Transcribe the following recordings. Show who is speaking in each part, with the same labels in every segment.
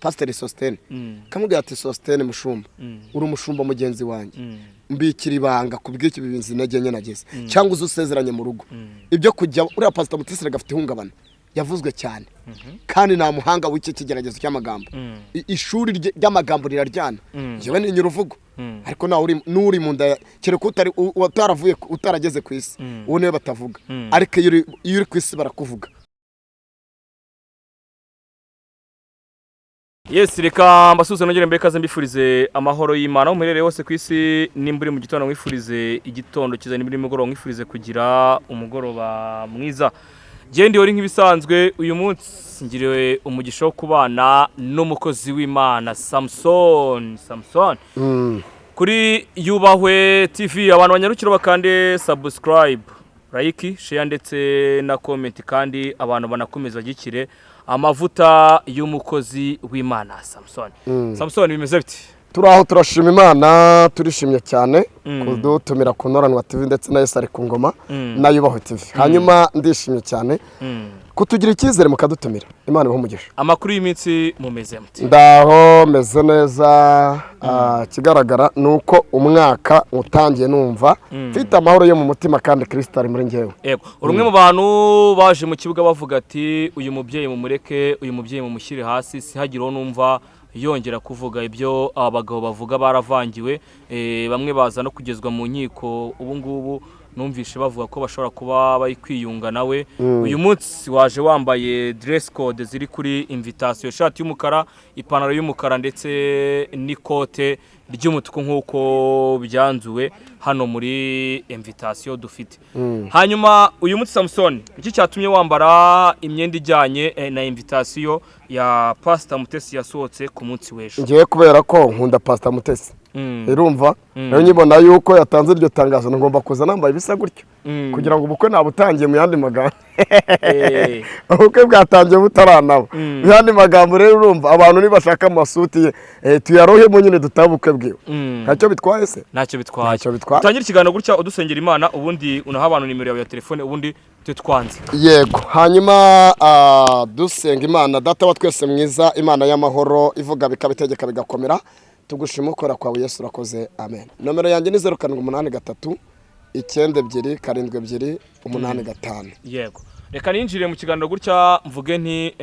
Speaker 1: Pastor Sostene kamubwira ati Sostene mushumba uri umushumba mugenzi wanjye mbikira ibanga kubw'iki bibinzi nagenye nageze cyangwa uzusezeranye mu rugo ibyo kujya uri Pastor Mutesi gafite ihungabana yavuzwe cyane kandi nta muhanga w'iki kigeragezo cy'amagambo ishuri ry'amagambo riraryana yewe ni nyuruvugo ariko nawe uri mu nda kereko utaravuye utarageze ku isi uwo niwe batavuga ariko iyo uri ku isi barakuvuga.
Speaker 2: Yes, reka mbasuze nongere mbekaze mbifurize amahoro y'Imana umuherere wose ku isi nimburi mu gitondo mwifurize igitondo kiza nimburi mugoroba mwifurize kugira umugoroba mwiza. Gende ori nk'ibisanzwe uyu munsi ngiriwe umugisha wo kubana n'umukozi w'Imana Samson kuri Yubahwe TV abantu banyarukiro bakande subscribe like share ndetse na comment kandi abantu banakomeza bagikire amavuta y'umukozi w'Imana Samson bimeze bite?
Speaker 1: Turaho turashima Imana turishimye cyane kudutumira ku Noranwa TV ndetse na Yesari ku ngoma na Yubahwe TV hanyuma ndishimye cyane kutugira icyizere mukadutumira Imana ibaho umugisha.
Speaker 2: Amakuru y'iminsi mumeze mute?
Speaker 1: Ndaho meze neza kigaragara nuko umwaka utangiye numva mfite amahoro yo mu mutima kandi Kristo ari muri ngewe.
Speaker 2: Yego urumwe mu bantu baje mu kibuga bavuga ati uyu mubyeyi mumureke uyu mubyeyi mumushyire hasi sihagiro numva yongera kuvuga ibyo abagabo bavuga baravangiwe bamwe baza no kugezwa mu nkiko ubu ngubu numvishe bavuga ko bashobora kuba bayikwiyunga nawe uyu munsi waje wambaye dress code ziri kuri invitation shati y'umukara ipantaro y'umukara ndetse n'ikote ry'umutuku nkuko byanzuwe hano muri invitation dufite hanyuma uyu munsi Samson iki cyatumye wambara imyenda ijyanye na invitation ya Pastor Mutesi yasohotse ku munsi w'ejo?
Speaker 1: Ngiye kubera ko nkunda Pastor Mutesi irumva rero nyibona yuko yatanze iryo tangazo ngomba kuza nambaye ibisa gutyo kugira ngo ubukwe nabutangiye mu yandi magambo ubukwe bwatangiye butaranaba mu yandi magambo rero urumva abantu nibashaka amasuti tuyarohe mu nyine dutabukwe bwiwe ntacyo bitwaye se
Speaker 2: ntacyo bitwaye utangira ikiganiro gutya udusengera Imana ubundi unaha abantu nimero yawe ya telefone ubundi tutwanze.
Speaker 1: Yego hanyuma dusenga Imana data wa twese mwiza Imana y'amahoro ivuga bikabitegeka bigakomera tugushima ukora kwa Yesu urakoze amen. Nomero yanjye ni 0783 92 72 85.
Speaker 2: Yego reka ninjire mu kiganiro gutya mvuge nti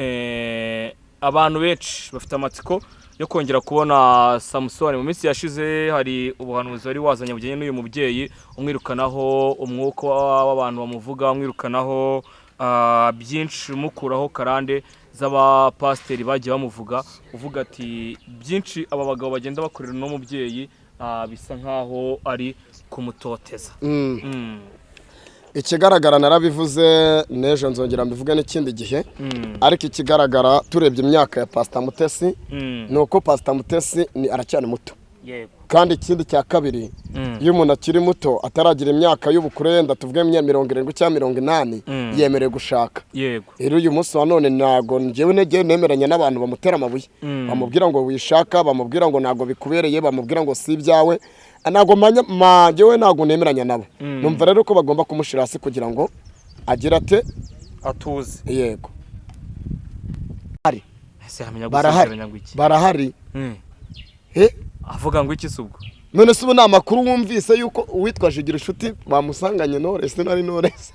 Speaker 2: abantu benshi bafite amatsiko yo kongera kubona Samson mu minsi yashize hari ubuhanuzi wari wazanye bujyanye n'uyu mubyeyi umwirukanaho umwuka w'abantu bamuvuga umwirukanaho byinshi mukuraho karande z'abapasteri bagiye bamuvuga uvuga ati byinshi aba bagabo bagenda bakorera no mubyeyi bisa nkaho ari kumutoteza.
Speaker 1: Ikigaragara narabivuze nejo nzongera mbivuga n'ikindi gihe ariko ikigaragara turebye imyaka ya Pastor Mutesi nuko Pastor Mutesi ni aracyane muto kandi ikindi cya kabiri iyo umuntu akiri muto ataragira imyaka y'ubukure yenda tuvuge 70 cyangwa 80 yemerewe gushaka. Rero uyu munsi wa none nago ngewe nege nemeranya n'abantu bamutera amabuye bamubwira ngo wishaka bamubwira ngo nago bikubereye bamubwira ngo si ibyawe nago manjewe nago nemeranya nabo numva rero ko bagomba kumushira hasi kugira ngo agira ate
Speaker 2: atuze.
Speaker 1: Yego barahari
Speaker 2: avuga ngo iki subwo
Speaker 1: none se ubu ni amakuru wumvise yuko uwitwaje igira inshuti bamusanganye Knowless nari Knowless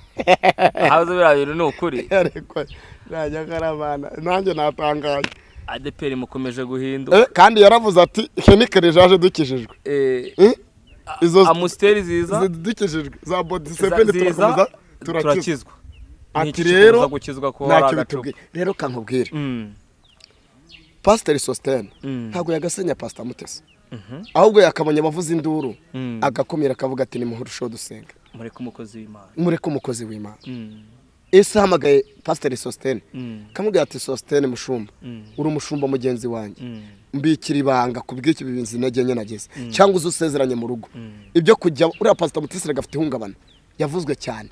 Speaker 2: hazo birabiro ni ukuri
Speaker 1: ariko najya karabana nanjye natangaye
Speaker 2: ADPR mukomeje guhinduka
Speaker 1: kandi yaravuze ati henikere jaje dukijijwe
Speaker 2: izo amusteri ziza
Speaker 1: dukijijwe za body 7 turakizwa
Speaker 2: ati rero gukizwa ko
Speaker 1: hari rero kankubwire Pastor Sostene ntago yagasenya Pastor Mutesi ahubwo yakamanya bavuze induru agakomera akavuga ati ni muhurusho dusenga mureke umukozi w'Imana ese hamagaye Pastor Sostene kamubwira ati Sostene mushumba uri umushumba mugenzi wanjye mbikira ibanga kubw'iki bibinzi nagenye nageze cyangwa uzusezeranye mu rugo ibyo kujya uri Pastor Mutesi gafite ihungabana yavuzwe cyane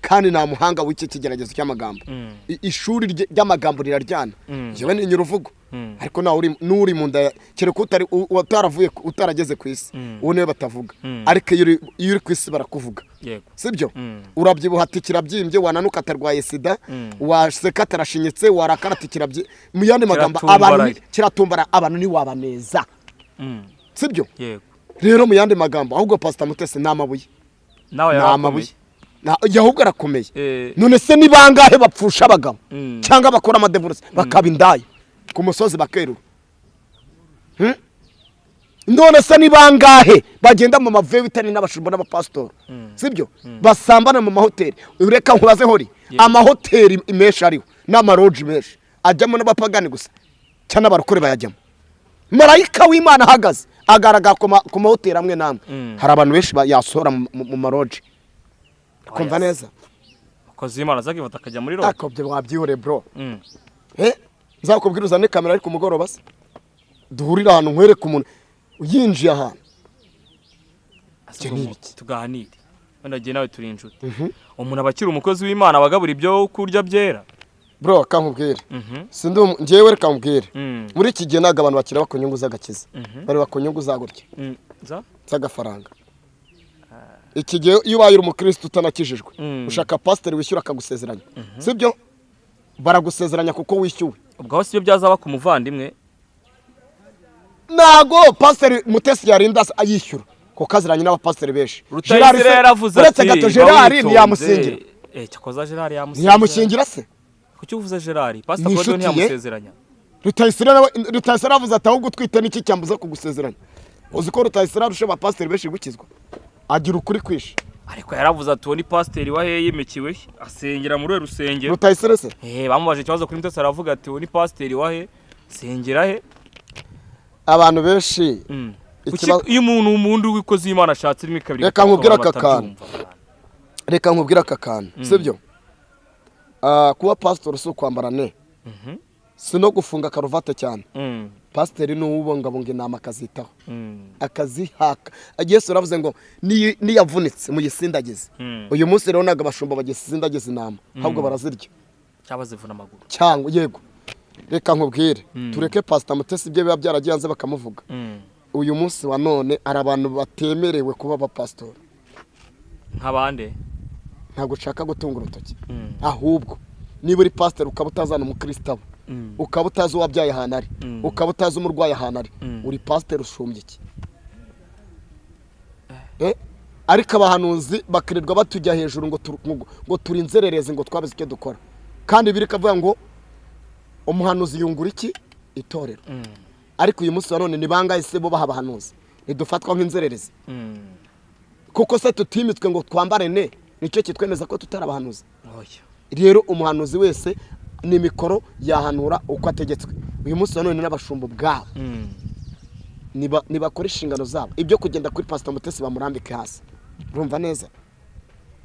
Speaker 1: kandi nta muhanga w'iki kigeragezo cy'amagambo ishuri ry'amagambo riraryana yewe ni nyuruvugo ariko nawe n'uri mu nda kereka utarageze ku isi uwo niwe batavuga ariko iyo uri ku isi barakuvuga sibyo urabyibuha ati kirabyimbye wananuka atarwaye sida waseka atarashinyitse warakara ati kirabyimbye mu yandi magambo abantu kiratumbara abantu ni wabaneza sibyo rero mu yandi magambo ahubwo Pastor Mutesi ni amabuye
Speaker 2: nawe yarakomeye
Speaker 1: ahubwo arakomeye none se ni bangahe bapfusha abagabo cyangwa bakora amadevorce bakaba indaya ku musozi bakerura none se ni bangahe bagenda mu mavuye bitani n'abashumba n'abapastor sibyo basambana mu mahoteli ureka nkubaze hori amahoteli imesha ariho n'amaroji menshi ajyamo n'abapagani gusa cyane abarokore bayajyamo marayika w'Imana ahagaze agaragara ku mahoteli amwe namwe hari abantu benshi yasohora mu maroji kumva neza
Speaker 2: akoze Imana zakivata akajya muri roho
Speaker 1: akobye wabyihore bro nzakubwira uzane kamera ariko umugoroba se duhurira ahantu nkwereka umuntu yinjiye ahantu
Speaker 2: tuganire wenda giye nawe turi inshuti umuntu abakira umukozi w'Imana abagabura ibyo kurya byera
Speaker 1: bro kankubwire sindi ngiyewe reka nkubwire muri iki gihe naga abantu bakira bakonyungu zagakiza bari bakonyungu zagurya zagafaranga iki gihe iyo ubaye umukristo utanakijijwe ushaka pastor wishyura akagusezeranya sibyo baragusezeranya kuko wishyuwe
Speaker 2: ubwo hose ibyo byazaba ku muvandimwe
Speaker 1: nago pastor Mutesi yarinda ayishyura kuko aziranye n'abapastor benshi
Speaker 2: Gerard yaravuze ati
Speaker 1: Gerard ntiyamusingira
Speaker 2: cyakoza Gerard
Speaker 1: yamusingira se
Speaker 2: kuki uvuze Gerard pastor Claude ntiyamusezeranya
Speaker 1: Rutayisire avuze ati ahubwo twite n'iki cyambuza kugusezeranya uzi ko Rutayisire arusha abapastor benshi gukizwa agira ukuri kwisha
Speaker 2: ariko yaravuze ati uwo ni pastor waheye yemekiwe asengera muri rusengero
Speaker 1: Rutayisire se
Speaker 2: bamubaje ikibazo kuri Mutesi aravuga ati uwo ni pastor wahe sengera he
Speaker 1: abantu benshi
Speaker 2: iyo umuntu w'ikozi y'Imana ashatse rimwe kabiri
Speaker 1: reka nkubwira aka kantu sibyo kuba pastor si ukwambara ne si no gufunga karuvate cyane pastor ni uwubungabunga inama akazitaho akazihaka Yesu aravuze ngo niyavunitse muyisindagize uyu munsi rero naga abashumba bagisindagize inama ahubwo barazirya
Speaker 2: cyabazivuna amaguru
Speaker 1: cyangwa yego reka nkubwire tureke Pastor Mutesi ibyo biba byaragiyanze bakamuvuga uyu munsi wa none ari abantu batemerewe kuba abapastor
Speaker 2: nk'abande
Speaker 1: ntabwo ushaka gutunga urutoki ahubwo niba uri pastor ukaba utazana umukristo ukaba utazi uwabyaye ahantu ari ukaba utazi umurwayi ahantu ari uri pastor ushumbye iki ariko abahanuzi bakirirwa batujya hejuru ngo turi inzererezi ngo twabize icyo dukora kandi biri kavuga ngo umuhanuzi yungura iki itorero ariko uyu munsi wa none ni bangahe se bo bahabahanuzi nidufatwa nk'inzererezi kuko se tutimitswe ngo twambare ne nicyo kitwemeza ko tutarabahanuzi rero umuhanuzi wese ni mikoro yahanura uko ategetswe uyu munsi wa none n'abashumba bwabo nibakora inshingano zabo ibyo kugenda kuri Pastor Mutesi bamurambike hasi urumva neza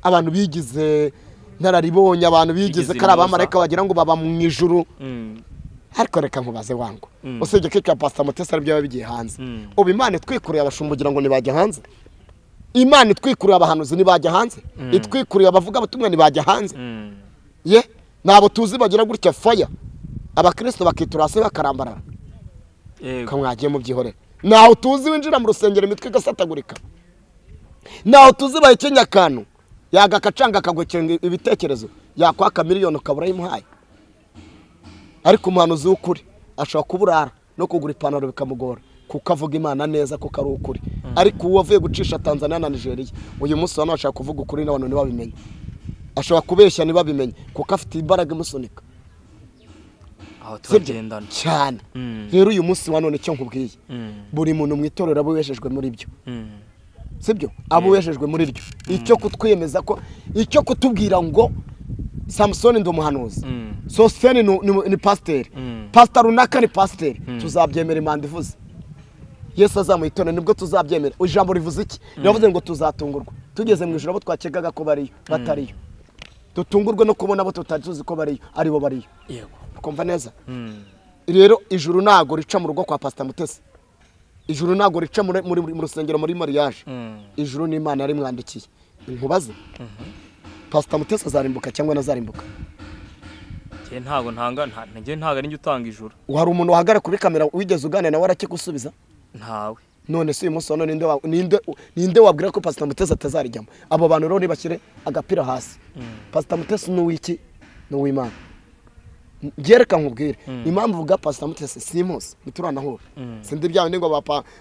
Speaker 1: abantu bigize nararibonye abantu bigize kari abamarayika bagira ngo baba mu ijuru ariko reka nkubaze wangu usibye ko Pastor Mutesi ari byo bigiye hanze ubu Imana itwikuriye abashumba kugira ngo nibajya hanze Imana itwikuriye abahanuzi nibajya hanze itwikuriye abavuga abatumwa nibajya hanze ye nabo tuzi bagira gutya fire abakristo bakitura hasi bakarambarara kamwagiye mu byihorera naho tuzi winjira mu rusengero imitwe gasatagurika naho tuzi bayikenya kantu yagakacanga akagwekenga ibitekerezo yakwaka miliyoni ukabura yimuhaye ariko umuhanuzi w'ukuri ashobora kuburara no kugura ipantaro bikamugora kuko avuga Imana neza kuko ari ukuri ariko uwavuye gucisha Tanzania na Nigeria uyu munsi hano ashaka kuvuga ukuri n'abantu ntibabimenye ashobora kubeshya ntibabimenye kuko afite imbaraga imusunika
Speaker 2: aho turagendana
Speaker 1: cyane rero uyu munsi wa none icyo nkubwiye buri muntu mu itorero abubeshejwe muri byo sibyo abubeshejwe muri byo icyo kutwemeza ko icyo kutubwira ngo Samson ndi umuhanuzi Sosthene ni pastor pastor runaka ni pastor tuzabyemera Imana ivuze Yesu azamuhitona nibwo tuzabyemera ijambo rivuze iki yavuze ngo tuzatungurwa tugeze mu ijoro abo twakegaga ko bariyo batariyo tutungurwe no kubona abo tutari tuzi ko bariyo ari bo bariyo
Speaker 2: yego
Speaker 1: ukumva neza rero ijuru nago rica mu rugo kwa Pastor Mutesi ijuru nago rica mu rusengero muri mariage ijuru ni Imana yari mwandikiye nkubaze Pastor Mutesi azarimbuka cyangwa nazarimbuka?
Speaker 2: ntago ari njye utanga ijuru.
Speaker 1: Hari umuntu wahagara kuri kamera wigeze uganira nawe arakigusubiza?
Speaker 2: Ntawe.
Speaker 1: None se uyu munsi none ninde wabwira ko Pastor Mutesi atazarijyamo? Abo bantu rero nibashyire agapira hasi. Pastor Mutesi ni wiki no w'Imana. Gereka nkubwire impamvu vuga Pastor Mutesi Simos nituranahura. Sindi byawe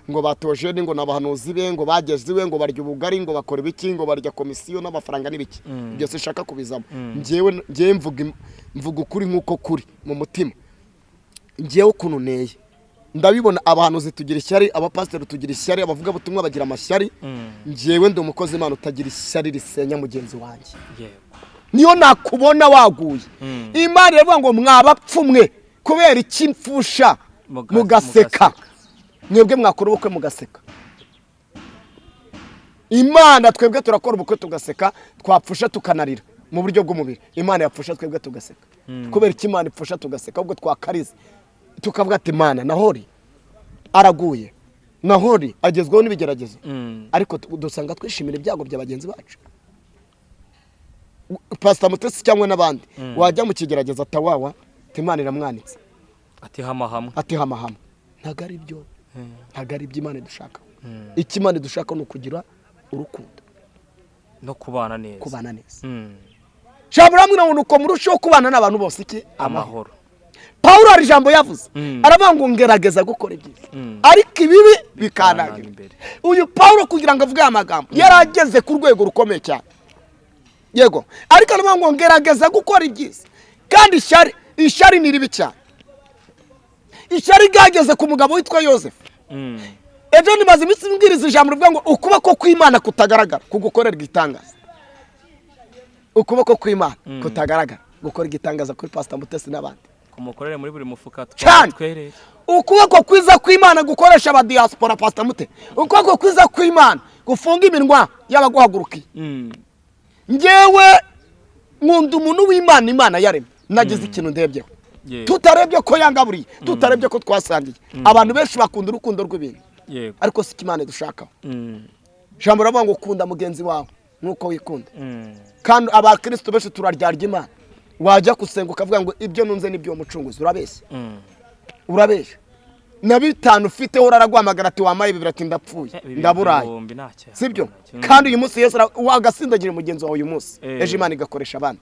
Speaker 1: ngo batoje ngo nabahanuzi be ngo bageziwe ngo barya ubugari ngo bakora ibiki ngo barya komisiyo n'amafaranga n'ibiki. Byose shaka kubizamo. Ngiye mvuga ukuri nkuko kuri mu mutima. Ngiye ukuntu neye. Ndabibona abahanuzi tugira ishyari, abapasiteri tugira ishyari, abavuga butumwa bagira amashyari. Ngiyewe ndi umukozi Imana utagira ishyari risenya mugenzi wanjye. Niyo nakubona waguye. Imana iravuga ngo mwabapfumwe kubera ikimfusha mugaseka. Mwebwe mwakora ubukwe mugaseka. Imana twebwe turakora ubukwe tugaseka, twapfusha tukanarira mu buryo bw'umubiri. Imana yapfusha twebwe tugaseka. Kubera iki Imana ipfusha tugaseka ubwo twakarize. Tukavuga ati Imana nahori araguye. Nahori agezweho n'ibigeragezo. Ariko dusanga twishimira ibyago bya bagenzi bacu. Pastor Mutesi cyangwa n'abandi wajya mu kigerageza atawawa Imana iramwanitse
Speaker 2: ati hamahama
Speaker 1: ntagari byo ntagari by'Imana dushaka. Ikimana dushaka no kugira urukundo
Speaker 2: no kubana neza.
Speaker 1: Shabura mwe nuko murusho kubana n'abantu bose iki
Speaker 2: amahoro.
Speaker 1: Paulo ari jambo yavuze aravuga ngo ngerageza gukora ibyiza ariko ibibi bikanagira imbere. Uyu Paulo kugira ngo avuge amagambo yarageze ku rwego rukomeye cyane. Yego ariko aravuga ngo ngerageza gukora ibyiza kandi ishyari ni ribi cyane. Ishyari gageze ku mugabo witwa Yosefu. Ejo nimaze iminsi mbwiriza ijambo rivuga ngo ukuboko kw'Imana kutagaragara kugukorera igitangaza. Ukuboko kw'Imana kutagaragara gukora igitangaza kuri Pastor Mutesi n'abandi.
Speaker 2: Kumukorere muri buri mufuka
Speaker 1: twere. Ukuboko kwiza kw'Imana gukoresha aba diaspora Pastor Mutesi. Ukuboko kwiza kw'Imana gufunga iminwa y'abaguhagurukiye. Ngewe nkunda umuntu w'Imana Imana yaremye nagize ikintu ndebyeho. Tutarebye ko yangaburiye, tutarebye ko twasangiye. Abantu benshi bakunda urukundo rw'ibintu. Ariko si Imana dushaka. Jambo ravuga ngo kunda mugenzi wawe nuko wikunda. Kandi abakristo benshi turaryarya Imana. Wajya kusenga ukavuga ngo ibyo nunze nibyo umucunguzi urabeshya. Urabeshya. Na bitanu ufite uraragwamagara ati wamaye bibiri ati ndapfuye ndaburaye. Sibyo? Kandi uyu munsi Yesu wagasindagira mugenzi wawe uyu munsi. Ejo Imana igakoresha abandi.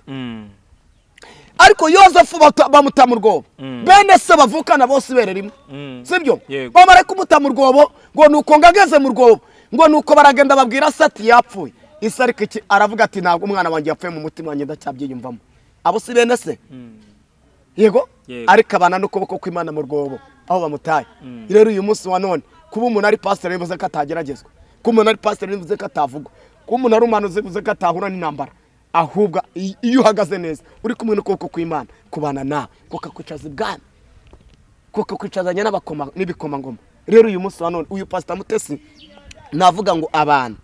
Speaker 1: Ariko Yosefu bamutamu rwobo. Bene se bavukana bose bererimo. Sibyo? Bamare kumutamu rwobo ngo nuko ngageze mu rwobo ngo nuko baragenda babwira Sati yapfuye. Isarika iki aravuga ati ntabwo umwana wanjye yapfuye mu mutima wanjye ndacyabyiyumvamo. Abo si bene se? Yego? Ariko abana n'ukuboko kw'Imana mu rwobo aho bamutaye. Rero uyu munsi wa none kuba umuntu ari pastor bivuze ko atageragezwa. Kuba umuntu ari pastor bivuze ko atavugwa. Kuba umuntu ari umuhanuzi bivuze ko atahura n'intambara. Ahubwo iyo uhagaze neza uri kumwe n'ukuboko kw'Imana kubana nawe kuko kwicaza ibwami kuko kwicazanya n'abakoma n'ibikoma ngoma. Rero uyu munsi wa none uyu Pastor Mutesi navuga ngo abantu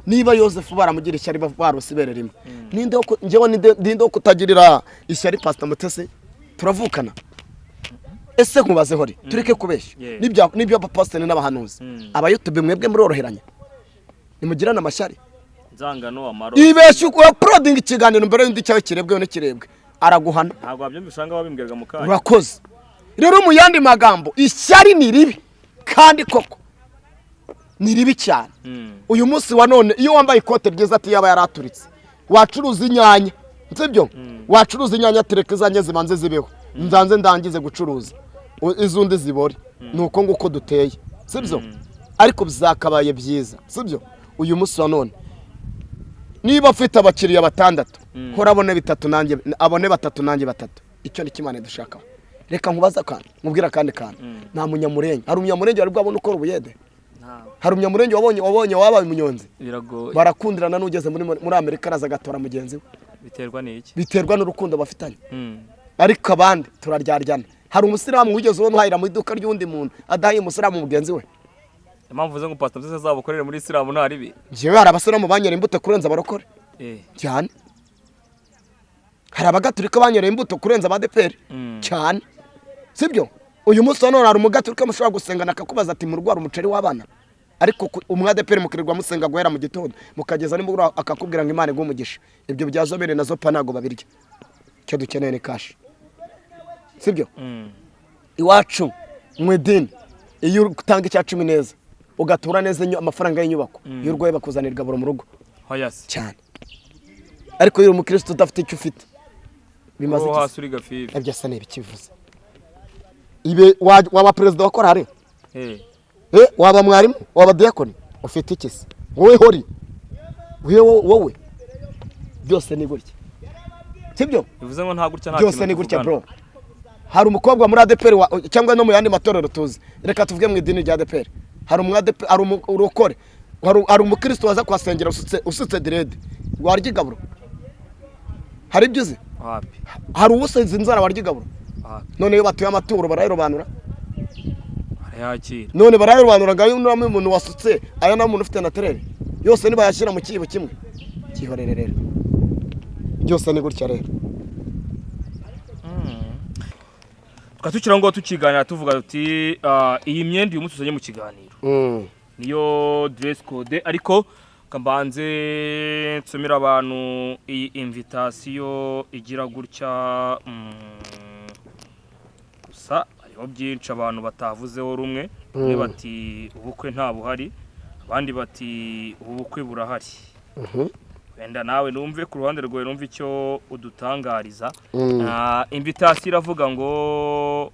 Speaker 1: niba Yosefu baramugira ishyari barosibere rimwe ninde kutagirira ishyari Pastor Mutesi turavukana. Ese nkubaze hori tureke kubeshya nibyo abapasiteri n'abahanuzi aba YouTube mwebwe muroroheranye nimugirana amashyari
Speaker 2: nzangano amaro
Speaker 1: ibeshye uko proding ikiganiro mbere y'indi cyawe kirebwe no kirebwe araguhana
Speaker 2: ntabwo abyumvishanga wabimbwirwa mu kanya
Speaker 1: urakoze. Rero mu yandi magambo ishyari ni ribi kandi koko ni ribi cyane. Uyu munsi wa none iyo wambaye ikote ryiza ati yaba yaraturitse wacuruza inyanya sibyo wacuruza inyanya tereka izanye zibanze zibeho nzanze ndangize gucuruza izundi zibore nuko nguko duteye sibyo ariko bizakabaye byiza sibyo. Uyu munsi wa none niba afite abakiriya batandatu horabone bitatu nanjye abone batatu nanjye batatu icyo ni kimane dushaka. Reka nkubaza kandi mubwira kandi nta munyamurenge hari umunyamurenge wari bwabone ukora ubuyede hari umunyamurenge wabonye wabaye umunyonzi barakundirana n'ugeze muri Amerika araza gatora mugenzi we.
Speaker 2: Biterwa n'iki?
Speaker 1: Biterwa n'urukundo bafitanye. Ariko abandi turaryaryana. Hari umusiramu wigeze uwo muhayira mu iduka ry'undi muntu adahaye umusiramu mugenzi we.
Speaker 2: Impamvu zo ngo Pastor Mutesi azabukorere muri Islam ntari bi.
Speaker 1: Jewe hari abasiramu banyera imbuto kurenza abarokore. Cyane. Hari abagatulika banyera imbuto kurenza abadeperi. Cyane. Sibyo? Uyu munsi none hari umugatulika mushobora gusengana akakubaza ati mu rwara umuceri w'abana. ariko umwadeperi mukirirwa musenga guhera mu gitondo mukageza nimugura akakubwira ngo Imana igumugisha ibyo byazobere nazo pa ntago babirya cyo dukeneye ni kashi sibyo iwacu mwedini iyo utanga icya 10 neza ugatura neza amafaranga y'inyubako iyo urwaye bakuzanira buro mu rugo cyane ariko iyo umukristo udafite icyo ufite bimaze iki
Speaker 2: hasi uri gafifi
Speaker 1: ibyo asa n'ibikivuze ibe waba president wakora hari waba mwarimu waba diakoni ufite iki se wowe hori wowe byose ni gutya sibyo
Speaker 2: bivuze ngo nta gutya nta
Speaker 1: byose ni gutya bro hari umukobwa muri ADPR cyangwa no mu yandi matorero tuzi reka tuvuge mu idini rya ADPR hari umwadeperi hari urukore hari umukristo waza kwasengera usutse direde warya igaburo hari ibyo uzi hari ubusenzi inzara warya igaburo none iyo batuye amaturo barayirobanura none barayirobanura ngayo n'amwe umuntu wasutse aya na muntu ufite naterere yose nibayashyira mu kibo kimwe kihorere rero byose ni gutya rero
Speaker 2: tukira ngo tukiganira tuvuga tuti iyi myenda uyu munsi uzanye mu kiganiro niyo dress code ariko kambanze nsomera abantu iyi invitation igira gutya gusa hariho byinshi abantu batavuzeho rumwe bamwe bati ubukwe nta buhari abandi bati ubukwe burahari wenda nawe numve ku ruhande rwawe numve icyo udutangariza invitation iravuga ngo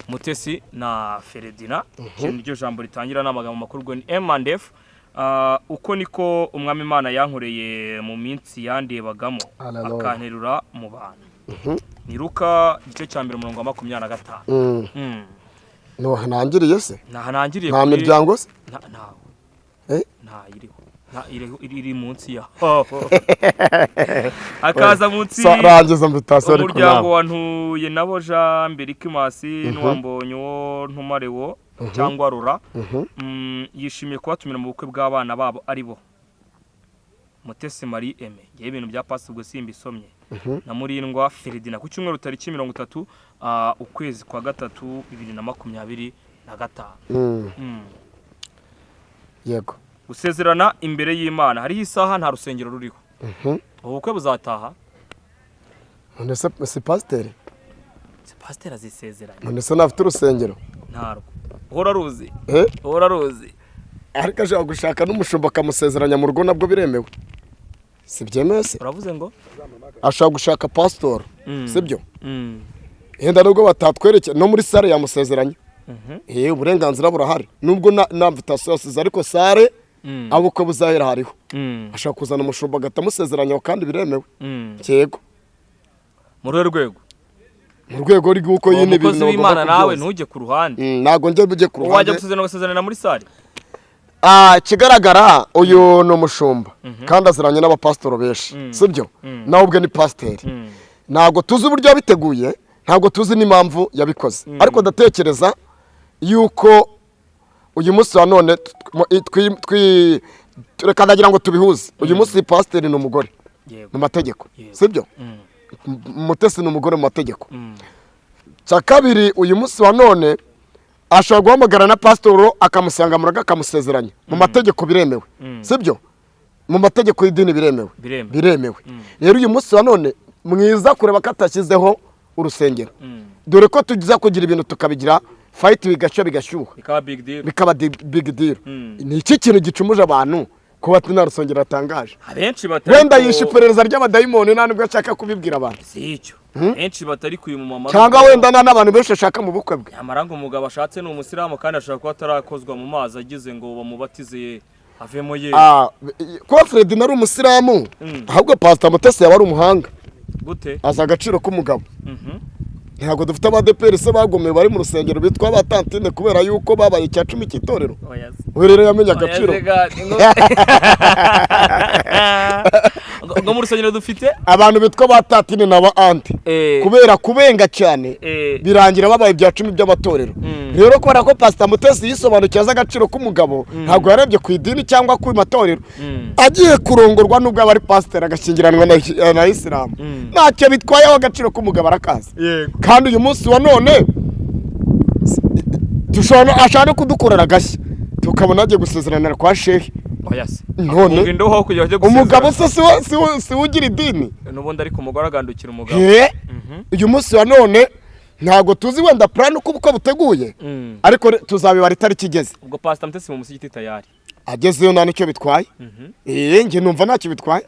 Speaker 2: Mutesi na Feredina iryo jambo ritangira n'amagambo makuru ngo ni M&F uko niko umwami Imana yankoreye mu minsi yandebagamo akanterura mu bantu ni Luka igice cya 2:25
Speaker 1: no hanangiriye se
Speaker 2: ntahanangiriye
Speaker 1: nta miryango se
Speaker 2: nta iri munsi ya akaza munsi
Speaker 1: rangiza mbitasore ku
Speaker 2: umuryango wantuye nabo Jean Berikimasi n'uwambonyo ntumarewo cyangwa Rura yishimiye kubatumira mu bukwe bw'abana babo ari bo Mutesi Marie Aime ngiye ibintu bya pasi ubwo simbisomye na Murindwa Feredina ku cyumweru tariki 30 ukwezi kwa 3 2025
Speaker 1: yego
Speaker 2: usezerana imbere y'Imana hariho isaha nta rusengero ruriho ubukwe buzataha
Speaker 1: none se pasteur
Speaker 2: azisezeranye
Speaker 1: none se nafite urusengero
Speaker 2: ntarwo uhora ruzi
Speaker 1: ariko aje gushaka n'umushumba kamusezeranya mu rugo nabwo biremewe si byemewe se
Speaker 2: uravuze ngo
Speaker 1: ashaka gushaka pastor sibyo henda nubwo batatwereke no muri sare yamusezeranya uburenganzira burahari nubwo na invitation yose ariko sare abukwe buzahera hariho ashaka kuzana umushumba gatamusezeranya kandi biremewe cyego
Speaker 2: mu rwego
Speaker 1: rw'uko yine
Speaker 2: ibintu w'Imana nawe ntujye ku ruhande
Speaker 1: nago njye bujye ku ruhande
Speaker 2: wajya gusezerana muri sare
Speaker 1: kigaragara uyu no mushumba kandi aziranye n'abapastor benshi sibyo nawe ubwe ni pasteur nago tuzi uburyo biteguye ntago tuzi n'impamvu yabikoze ariko ndatekereza yuko uyu munsi wa none reka ndagira ngo tubihuze uyu munsi pasteur ni umugore mu mategeko sibyo Mutesi ni umugore mu mategeko cya kabiri uyu munsi wa none ashobora guhamagara na pastor akamusanga mu rugo akamusezeranya mu mategeko biremewe sibyo mu mategeko y'idini biremewe rero uyu munsi wa none mwiza kureba katashyizeho urusengero dore ko tugiza kugira ibintu tukabigira fight bigashyuha bikaba big deal ni iki kintu gicumuje abantu ko batina rusongera atangaje
Speaker 2: abenshi batari
Speaker 1: wenda yishiperereza ry'abadayimoni ntabwo ashaka kubibwira abantu
Speaker 2: si icyo benshi batari kuyimumama
Speaker 1: cyangwa wenda n'abantu benshi ashaka mu bukwe bwe
Speaker 2: amaranga umugabo ashatse ni umusiramu kandi ashaka kuba atarakozwa mu mazi agize ngo bamubatize avemo ye
Speaker 1: kuba Fred nari umusiramu ahubwo Pastor Mutesi yaba ari umuhanga
Speaker 2: gute
Speaker 1: aza agaciro k'umugabo ntabwo dufite abadeperi se bagomeye bari mu rusengero bitwa abatantine kubera yuko babaye icya 10 cy'itorero we rero yamenye agaciro
Speaker 2: ngo mu rusengero dufite
Speaker 1: abantu bitwa abatantine n'aba anti kubera kubenga cyane birangira babaye ibya 10 by'abatorero rero kubera ko Pastor Mutesi yisobanukiye agaciro k'umugabo ntabwo yarebye ku idini cyangwa ku matorero agiye kurongorwa nubwo abari pastor agashingiranwa na Islam ntacyo bitwayeho agaciro k'umugabo arakaza kandi uyu munsi wa none ashaka kudukorera gashya tukabona agiye gusezeranira kwa shehe
Speaker 2: oya se
Speaker 1: none
Speaker 2: ubundi ho kujya gusezerana
Speaker 1: umugabo se si ugira idini
Speaker 2: n'ubundi ariko umugore agandukira umugabo
Speaker 1: uyu munsi wa none ntago tuzi wenda plan uko buteguye ariko tuzabibara itariki igeze
Speaker 2: ubwo Pastor Mutesi mu musigiti tayari
Speaker 1: agezeyo nta nicyo bitwaye njye numva ntacyo bitwaye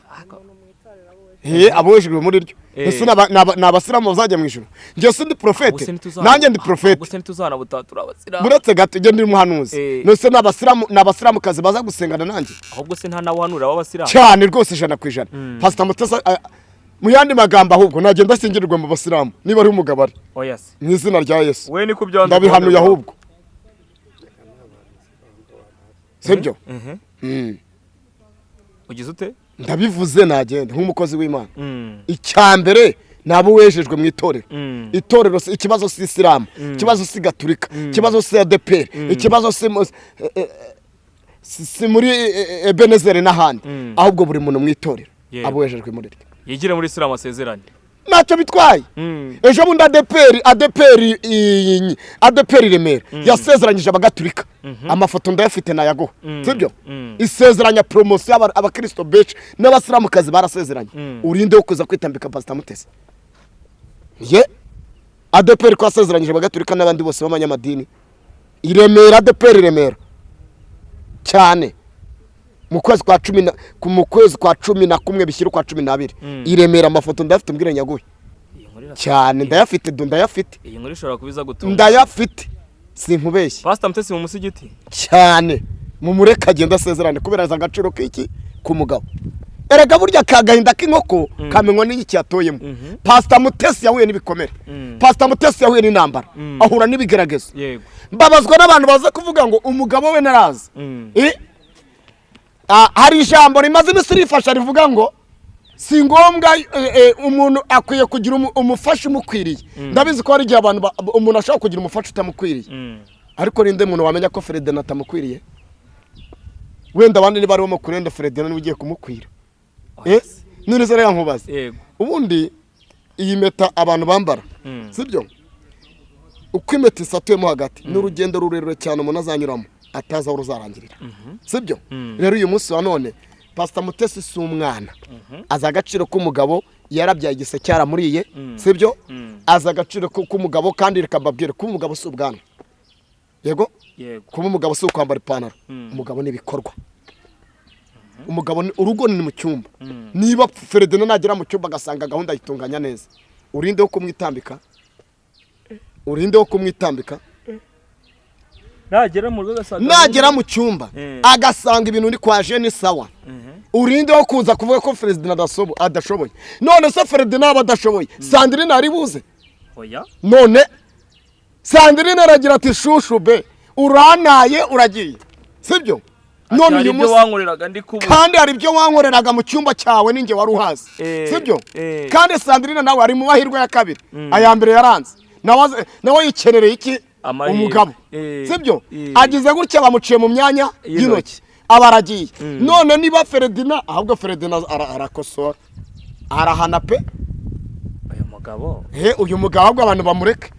Speaker 1: abojejwe muri ryo ese n'abasiramu bazajya mu ijuru njye si ndi profete nanjye ndi profete
Speaker 2: gusa ntituzana butatura abasiramu
Speaker 1: buretse gato njye ndi umuhanuzi nose n'abasiramu kazi baza gusengana nanjye
Speaker 2: ahubwo se nta nawanura w'abasiramu
Speaker 1: cyane rwose 100%. Pastor Mutesi mu yandi magambo ahubwo nagenda asingirirwa mu basiramu niba ari umugabo ari
Speaker 2: oya se
Speaker 1: mu izina rya Yesu
Speaker 2: we ni kubyanze
Speaker 1: ndabihanuye ahubwo sibyo
Speaker 2: ugize ute
Speaker 1: ndabivuze nagenda nk'umukozi w'Imana icyambere nabo wejejwe mu itorero ikibazo si Islam ikibazo si Gaturika ikibazo si ADP ikibazo si muri Ebenezer n'ahandi ahubwo buri muntu mu itorero abo wejejwe muri ryo
Speaker 2: yigire muri Islam asezeranye
Speaker 1: ntacyo bitwaye ejo bundi ADPR Remera yasezeranyije abagatulika amafoto ndayafite nayaguha sibyo isezeranya promotion abakristo benshi n'abasiramukazi barasezeranye urinde wo kuza kwitambika Pastor Mutesi ADPR ko asezeranyije abagatulika n'abandi bose b'amanyamadini Iremera ADPR Remera cyane mu kwezi kwa 11 bishyira kwa 12 Iremera amafoto ndafite mbwire nyaguhe cyane ndayafite
Speaker 2: iyi nkuru ishobora kubiza gutunga
Speaker 1: ndayafite sinkubeshye
Speaker 2: Pastor Mutesi mu musigiti
Speaker 1: cyane mu mureka agenda asezerane kubera za gaciro k'iki ku mugabo erega burya kagahinda k'inkoko kamenywa n'iki yatoyemo Pastor Mutesi yahuye n'ibikomere Pastor Mutesi yahuye n'intambara ahura n'ibigeragezo
Speaker 2: yego
Speaker 1: mbabazwa n'abantu baza kuvuga ngo umugabo we naraza hari ijambo rimaze iminsi rifasha rivuga ngo si ngombwa umuntu akwiye kugira umufasha umukwiriye ndabizi ko hari igihe umuntu ashobora kugira umufasha utamukwiriye ariko rinde umuntu wamenya ko Ferdinand atamukwiriye wenda abandi niba ari wo mukurenda Ferdinand ugiye kumukwira none se rero nkubaze ubundi iyi meta abantu bambara sibyo uko impeta isatuyemo hagati n'urugendo rurerure cyane umuntu azanyuramo ataza aho ruzarangirira sibyo rero uyu munsi wa none Pastor Mutesi si umwana aza agaciro k'umugabo yarabyaye igise cyaramuriye sibyo aza agaciro k'umugabo kandi rikababwira ko umugabo si ubwana yego kuba umugabo si ukwambara ipantaro umugabo n'ibikorwa umugabo urugo ni mu cyumba niba Ferdinand nagera mu cyumba agasanga gahunda yitunganya neza urinde wo kumwitambika nagera mu cyumba agasanga ibintu uri kwa Jeune sawa urinde wo kuza kuvuga ko Ferdinand adashoboye none se Ferdinand adashoboye Sandrine ari buze
Speaker 2: oya
Speaker 1: none Sandrine aragira ati shushu be uranaye uragiye sibyo none uyu munsi kandi hari ibyo wankoreraga mu cyumba cyawe ninjye wari uhazi sibyo kandi Sandrine nawe ari mu mahirwe ya kabiri aya mbere yaranze nawe yikerereye iki umugabo sibyo agize gutya bamuciye mu myanya y'intoki abaragiye none niba Ferdinand ahubwo Ferdinand arakosora arahana pe uyu mugabo ahubwo abantu bamureke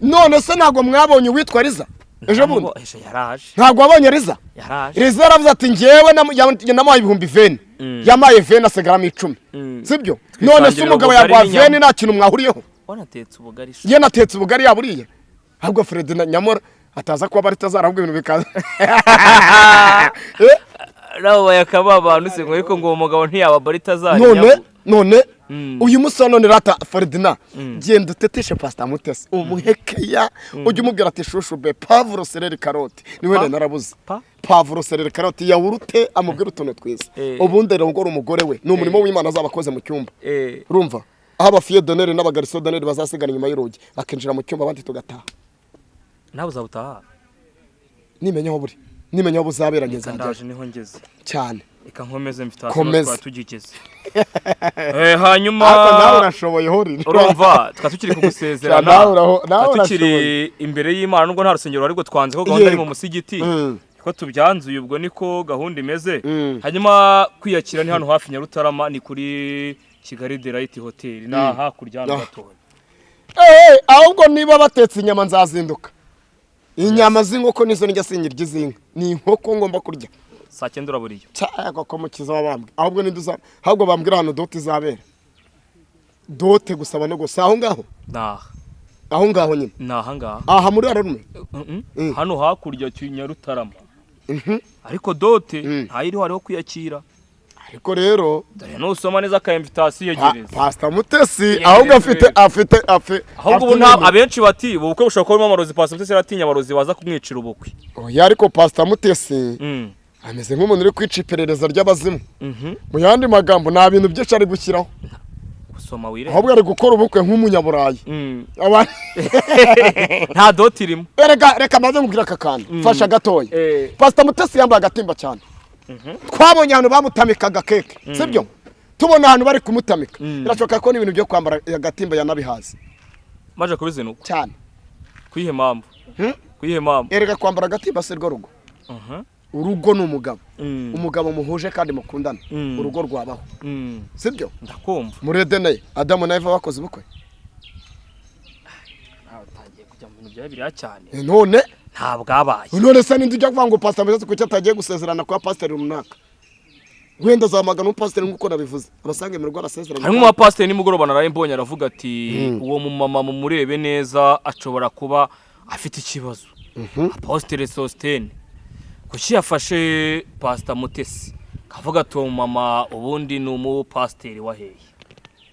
Speaker 1: none se ntabwo mwabonye uwitwa Riza ejo bundi ntabwo wabonye Riza yaravuze ati njyewe namuhaye 20 yamaye 20 asigaramo 10 sibyo none se umugabo yagwa 20 nta kintu mwahuriyeho ye natetse ubugari yaburiye ahubwo Ferdinand nyamora ataza kuba bari tazarahubwo ibintu bikaza
Speaker 2: nabo bayakaba abantu se ngo ariko ngo umugabo ntiyaba bari tazari
Speaker 1: none uyu musa none rata Ferdinand genda uteteshe Pastor Mutesi umuhekeya ujye umubwira ati shushu be Pavuro Sereri Karoti niwe narabuze Pavuro Sereri Karoti yawurute amubwira utuntu twiza ubundi rero ngo umugore we ni umurimo w'Imana azabakoze mu cyumba urumva aho abafiye donere n'abagariso donere bazasigana inyuma y'urugi bakinjira mu cyumba abandi tugataha
Speaker 2: nawe uzabutaha
Speaker 1: nimenya aho buzaberanye
Speaker 2: ndaje niho ngeze
Speaker 1: cyane
Speaker 2: reka nkomeze mfite tugikeze hanyuma
Speaker 1: nawe urashoboye hori
Speaker 2: urumva tukiri kugusezerana tukiri imbere y'Imana nubwo nta rusengero ariko twanze ko gahunda ari mu musigiti ko tubyanzuye ubwo niko gahunda imeze hanyuma kwiyakira ni hano hafi Nyarutarama ni kuri Kigali The Light Hotel na hakurya gatoya
Speaker 1: ahubwo niba batetse inyama nzazinduka inyama z'inkoko nizo njya singirya izinka ni inkoko ngomba kurya
Speaker 2: saa 9 uraburiyo
Speaker 1: cyangwa ko mukiza wabambwe ahubwo niduza ahubwo bambwira hano dote izabera dote gusaba no gusa aho ngaho aho ngaho nyine
Speaker 2: naha ngaha
Speaker 1: aha muri ararume
Speaker 2: hano hakurya Nyarutarama ariko dote ntayiriho hariho kwiyakira
Speaker 1: ariko rero
Speaker 2: dore nusoma neza ka invitation yegereza
Speaker 1: Pastor Mutesi ahubwo afite
Speaker 2: ahubwo ubu abenshi bati ubukwe bushobora kuba amarozi Pastor Mutesi aratinya amarozi baza kumwicira ubukwe
Speaker 1: oya ariko Pastor Mutesi ameze nk'umuntu uri kwica iperereza ry'abazimu mu yandi magambo nta bintu byinshi ari gushyiraho
Speaker 2: gusoma wire
Speaker 1: ahubwo ari gukora ubukwe nk'umunyaburayi
Speaker 2: nta doti irimo
Speaker 1: reka maze nkubwira aka kantu fasha gatoya Pastor Mutesi yambaye agatimba cyane twabonye ahantu bamutamikaga keke sibyo tubona ahantu bari kumutamika birashoboka ko n'ibintu byo kwambara agatimba yanabihaze
Speaker 2: maje kubizinuka
Speaker 1: cyane
Speaker 2: kwihe mpamvu
Speaker 1: erega kwambara agatimba se rwo rugo urugo ni umugabo muhuje kandi mukundana urugo rwabaho sibyo
Speaker 2: ndakumva
Speaker 1: muri Edene Adamu na Eva bakoze ubukwe
Speaker 2: utangiye kujya mu bintu bya cyane
Speaker 1: none
Speaker 2: ntabwabaye
Speaker 1: none se nindi ujya kuvuga ngo Pastor Mutesi kuki atagiye gusezerana kwa pastor runaka wenda zamagana umupasiteri nk'uko nabivuze abasange mu rugo arasezerana
Speaker 2: harimo umupasiteri nimugoroba naraye mbonye aravuga ati uwo mumama mumurebe neza ashobora kuba afite ikibazo Apostle Sostene kuki yafashe Pastor Mutesi kavuga ati uwo mama ubundi ni umupasiteri waheye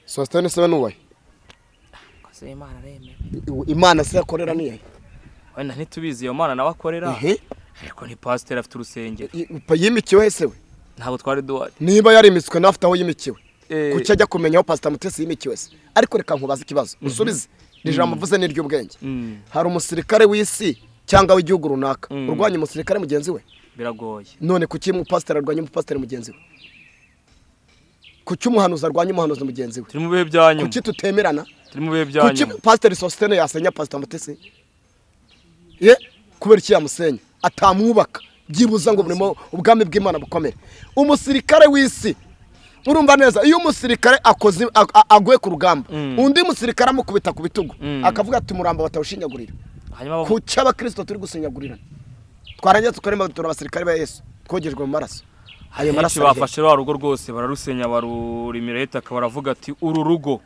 Speaker 1: Sostene se nuwaye
Speaker 2: kase Imana reme
Speaker 1: Imana se yakorera niye
Speaker 2: wenda ntitubizi iyo Mana nawe akorera ariko ni pasiteri afite urusengero
Speaker 1: yimikiwe ese we
Speaker 2: ntabwo twari duhari
Speaker 1: niba yarimitswe nafite aho yimikiwe kuki ajya kumenya aho Pastor Mutesi yimikiwe se ariko reka nkubaza ikibazo usubize ijambo mvuze n'iry'ubwenge hari umusirikare w'isi cyangwa w'igihugu runaka urwanya umusirikare mugenzi we
Speaker 2: biragoye
Speaker 1: none kuki umupasiteri arwanya umupasiteri mugenzi we kuki umuhanuzi arwanya umuhanuzi mugenzi we
Speaker 2: turi mu bihe byanyu
Speaker 1: kuki tutemerana
Speaker 2: turi mu bihe byanyu
Speaker 1: kuki Pastor Sostene yasenya Pastor Mutesi kubera iki yamusenya atamwubaka byibuza ngo burimo ubwami bw'Imana bukomere umusirikare w'isi urumva neza iyo umusirikare aguye ku rugamba undi musirikare amukubita ku bitugu akavuga ati muramba batawushinyagurira kuki abakristo turi gusinyagurira twaranye tukarema tura abasirikare ba Yesu twogejwe mu maraso
Speaker 2: ayo maraso bafashe rwa rugo rwose bararusenya barurimira leta baravuga ati uru rugo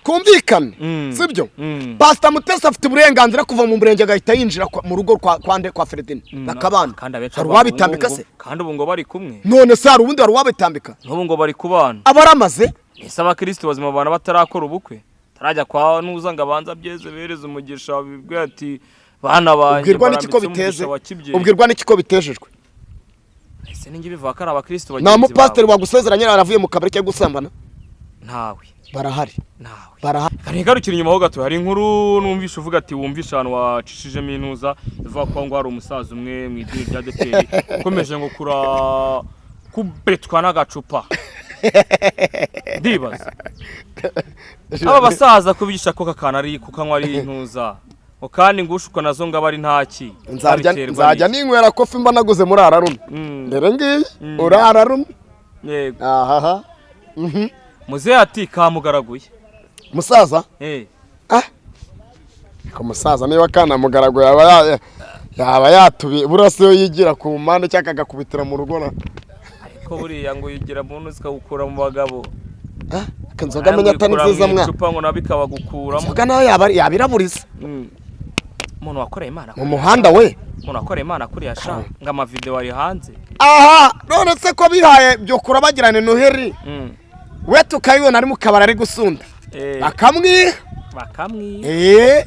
Speaker 1: kumvikana sibyo Pastor Mutesi afite uburenganzira kuva mu murenge agahita yinjira mu rugo kwa Fredine nakabana hari wabitambika se
Speaker 2: kandi ubu ngo bari kumwe
Speaker 1: none se hari ubundi hari wabitambika
Speaker 2: n'ubu ngo bari kubana
Speaker 1: abaramaze
Speaker 2: ese abakristo bazima bana batarakora ubukwe tarajya kwa nuza ngo abanza byeze bereze umugisha bibwe ati bana banje
Speaker 1: ubwirwa n'ikiko biteze ubwirwa n'ikiko bitejejwe
Speaker 2: ese ningi bivuga ko ari abakristo
Speaker 1: bagenzi bawe nta mupasiteri wagusezeranye aravuye mu kabari cyo gusambana
Speaker 2: ntawe
Speaker 1: barahari
Speaker 2: kandi garukira inyuma ho gato hari inkuru numvisha uvuga ati wumvisha ahantu wacishijemo intuza ivuga ko ngo hari umusaza umwe mu idini rya Deteri ukomeje ngo kubetwa n'agacupa ndibaza aba basaza kubigisha ko kakana ari kukanywa ari intuza kandi ngushuka nazo ngo abari ntaki
Speaker 1: nzajya ninywera kofi mba naguze muri ararume ndere ngiyi urararume
Speaker 2: yego
Speaker 1: ahaha
Speaker 2: muze ati kamugaraguye
Speaker 1: musaza ko musaza niba kana mugaraguye yaba yatubi burase yo yigira ku mpande cyaka gakubitira mu rugo na
Speaker 2: ariko buriya ngo yigira muntu zikagukura mu bagabo
Speaker 1: kanzoga menya atani nziza mwa
Speaker 2: icupa ngo nabikaba gukuramo
Speaker 1: nzoga nayo yabiraburiza
Speaker 2: umuntu wakoreye Imana
Speaker 1: mu muhanda we
Speaker 2: umuntu wakoreye Imana kuri yasha ngo ama video ari hanze
Speaker 1: none se ko bihaye byo kurabagirane Noheri we tukayibona ari mu kabara ari gusunda bakamwiha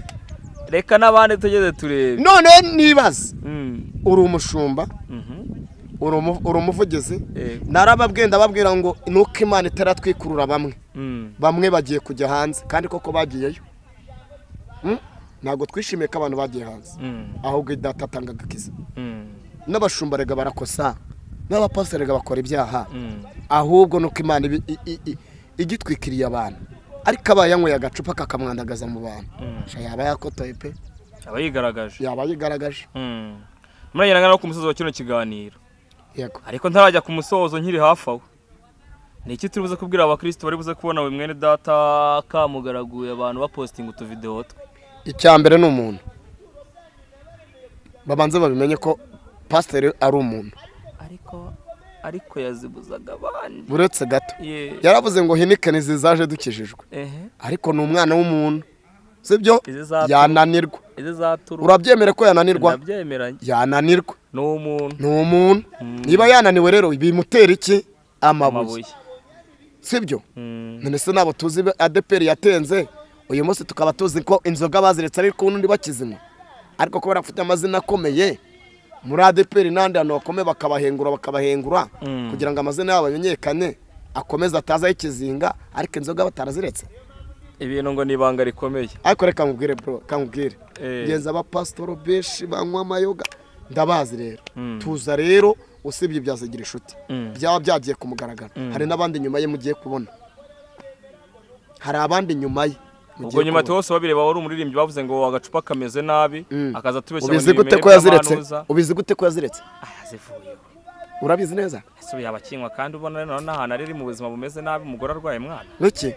Speaker 2: reka n'abandi tugeze turebe
Speaker 1: none nibaza uri umushumba uri umuvugizi narababwenda babwira ngo nuko Imana itaratwikurura bamwe bagiye kujya hanze kandi koko bagiyeyo ntabwo twishimiye ko abantu bagiye hanze ahubwo data atanga agakiza n'abashumba rega barakosa n'abapasiteri rega bakora ibyaha ahubwo nuko Imana igitwikiriye abantu ariko abayanyweye agacupa kakamwandagaza mu bantu yaba yakotoye pe
Speaker 2: yaba
Speaker 1: yigaragaje
Speaker 2: muragenda no ku musozo wa kino kiganiro
Speaker 1: yego
Speaker 2: ariko ntarajya ku musozo nkiri hafi aho ni iki turi buze kubwira abakristo bari buze kubona we mwene data kamugaraguye abantu bapostinga utuvideo twe
Speaker 1: icyambere ni umuntu babanze babimenye ko pasiteri ari umuntu,
Speaker 2: ariko yazibuzaga abandi
Speaker 1: uretse gato. Yaravuze ngo Heineken zizaje dukijijwe, ariko ni umwana w'umuntu, sibyo? Yananirwa. Urabyemera ko yananirwa? Yananirwa.
Speaker 2: Ni
Speaker 1: umuntu. Niba yananiwe rero bimutera iki? Amabuye, sibyo? None se nabo tuzi ADPR yatenze uyu munsi, tukaba tuzi ko inzoga baziretse ariko n'undi bakizima, ariko ko barafite amazina akomeye muri ADPR n'andi hantu bakomeye, bakabahengura kugira ngo amazina yabo amenyekane, akomeze ataza ikizinga, ariko inzoga bataraziretse.
Speaker 2: Ibintu ngo ni ibanga rikomeye.
Speaker 1: Ariko reka nkubwire bro, kankubwire genza abapasitoro benshi banywa amayoga ndabazi rero. Tuza rero usibye byazagira inshuti byaba byagiye kumugaragara, hari n'abandi nyuma ye mugiye kubona, hari abandi nyuma ye.
Speaker 2: Ubwo nyuma twose babireba wari umuririmbyi bavuze ngo agacupa kameze nabi, akaza tubeshya ngo
Speaker 1: ubizi gute ko yaziretse? Ubizi gute ko yaziretse?
Speaker 2: Yazivuyeho.
Speaker 1: Urabizi neza?
Speaker 2: Ese yabakinywa kandi ubona n'ahantu ari mu buzima bumeze nabi, umugore arwaye mwana.
Speaker 1: Niki?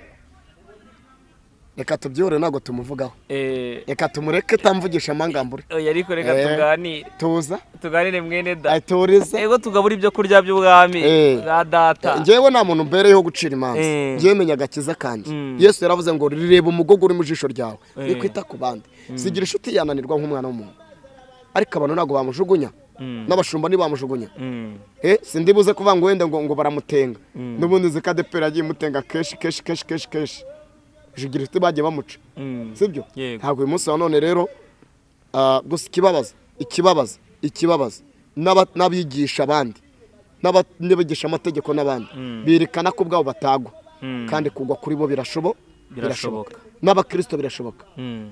Speaker 1: Reka tubyore nago tumuvugaho. Reka tumureke tamvugisha amangambure.
Speaker 2: Ariko reka tuganire. Tuganire mwene da.
Speaker 1: Aturize.
Speaker 2: Ego tugabura ibyo kurya by'ubwami bwa data.
Speaker 1: Ngewe nta muntu mbereyeho gucira imanza. Ngewe menya agakiza kandi. Yesu yaravuze ngo rireba umugogo uri mu jisho ryawe, ni kwita ku bandi. Sigira inshuti yananirwa nk'umwana w'umuntu, ariko abantu nago bamujugunya, n'abashumba ni bamujugunya. Sindibuze kuvuga ngo wenda ngo baramutenga, n'ubundi zikadepera yagiye mutenga keshi jigira ite bagiye bamuca, sibyo? Ntabwo uyu munsi wa none rero gusa ikibabaza n'abigisha abandi, n'abigisha amategeko n'abandi berekana ko ubwabo batagwa, kandi kugwa kuri bo birashoboka. N'abakristo birashoboka.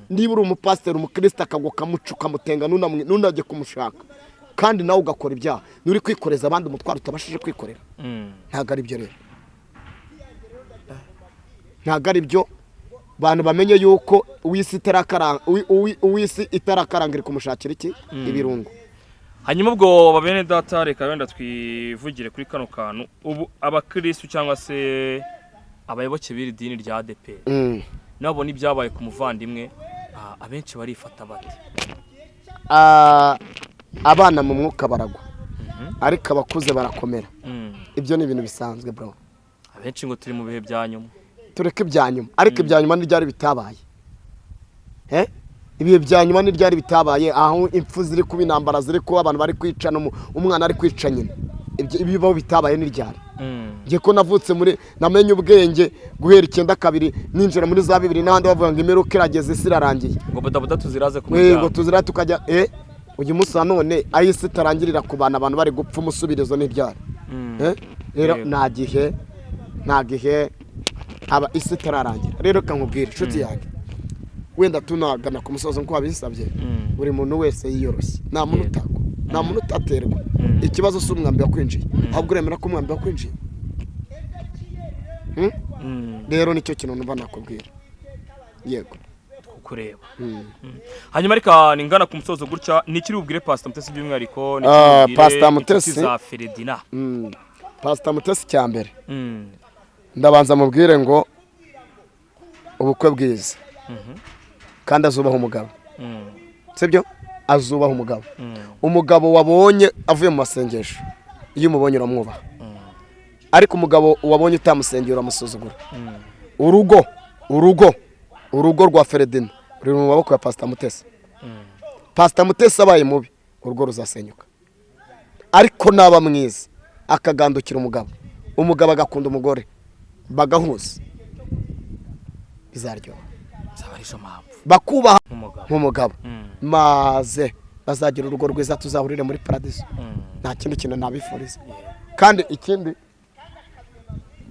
Speaker 1: Niba uri umupasiteri umukristo akagwa kamuca ukamutenga nunajye kumushaka, kandi nawe ugakora ibyaha, nuri kwikoreza abandi umutwaro utabashije kwikorera, ntabwo ari byo rero. Ntabwo ari byo. Bantu bamenye yuko uwisi itarakaranga iri kumushakira iki? Ibirungo.
Speaker 2: Hanyuma ubwo babene data, reka wenda twivugire kuri kano kantu. Ubu abakristo cyangwa se abayoboke b'iri dini rya ADPR nabo n'ibyabaye ku muvandimwe, abenshi barifata bate?
Speaker 1: Abana mu mwuka baragwa, ariko abakuze barakomera. Ibyo ni ibintu bisanzwe bro.
Speaker 2: Abenshi ngo turi mu bihe bya nyuma.
Speaker 1: Tureke ibya nyuma, ariko ibya nyuma n'iryari bitabaye. Ibihe bya nyuma n'iryari bitabaye, aho impfu ziri kuba, intambara ziri kuba, abantu bari kwicana, umwana ari kwica nyina. Ibibaho bitabaye n'iryari. Ngiye ko navutse muri namenye ubwenge guhera 92 ninjira muri za 2000 n'ahandi bavuga ngo imeruka irageze, isi irarangiye,
Speaker 2: ngo bodaboda tuziraze ku muryango,
Speaker 1: ngo tuzira tukajya uyu munsi wa none ayisi tarangirira ku bana, abantu bari gupfa umusubirizo n'iryari. Rero nta gihe aba isi tararangira. Rero kankubwira inshuti yanjye, wenda tunagana ku musozo nko wabisabye, buri muntu wese yiyoroshye, nta muntu utagwa, nta muntu utaterwa. Ikibazo si umwambi wakwinjiye, ahubwo uremera ko umwambi wakwinjiye. Rero nicyo kintu numva nakubwira. Yego
Speaker 2: kureba. Hanyuma reka ningana ku musozo gutya, nikiri ubwire Pastor Mutesi by'umwihariko,
Speaker 1: Pastor Mutesi
Speaker 2: za Ferdinand.
Speaker 1: Pastor Mutesi cyambere ndabanza mubwire ngo ubukwe bwiza, kandi azubaha umugabo, sibyo? Azubaha umugabo. Umugabo wabonye avuye mu masengesho, iyo umubonye uramwubaha, ariko umugabo wabonye utamusengera uramusuzugura. Urugo rwa Ferdinand ruri mu maboko ya Pastor Mutesi. Pastor Mutesi abaye mubi, urugo ruzasenyuka. Ariko naba mwiza akagandukira umugabo agakunda umugore, bagahuza, bizaryoha,
Speaker 2: zabarisha mpamvu
Speaker 1: bakubaha nk'umugabo, maze bazagira urugo rwiza, tuzahurire muri paradiso. Nta kindi kintu nabifuriza. Kandi ikindi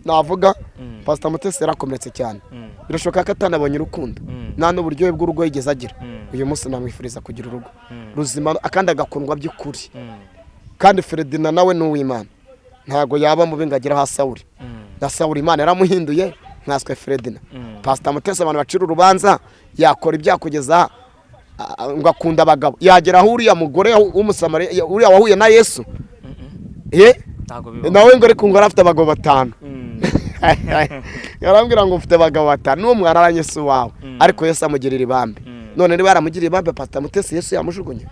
Speaker 1: navuga, Pastor Mutesi yarakomeretse cyane, birashoboka ko atanabonye urukundo, nta n'uburyohe bw'urugo yigeze agira. Uyu munsi namwifuriza kugira urugo ruzima, kandi agakundwa by'ukuri. Kandi Ferdinand nawe ni uw'Imana, ntago yaba mu bingagira ha Sawuli. Na Sawuli Imana yaramuhinduye nkaswe Ferdinand. Pastor Mutesi abantu bacira urubanza, yakora ibyakugeza ngo akunda abagabo, yagera aho uriya mugore w'umusamariya uriya wahuye na Yesu, nawe ngo ariko ngo arafite abagabo 5. Yarambwira ngo ufite abagabo 5, n'uwo mwararanye Yesu wawe, ariko Yesu amugirira ibambe. None niba yaramugiriye ibambe Pastor Mutesi, Yesu yamujugunye?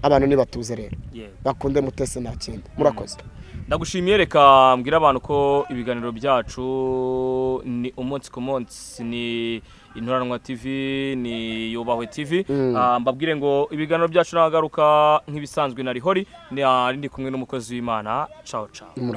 Speaker 1: abantu nibatuze rero bakunde Mutesi nta kindi murakoze.
Speaker 2: Ndagushimiye, reka mbwira abantu ko ibiganiro byacu ni umunsi ku munsi, ni Intoranwa TV, ni Yubahwe TV. Mbabwire ngo ibiganiro byacu nagaruka nk'ibisanzwe na Rihori, ndi kumwe n'umukozi w'Imana. Ciao ciao.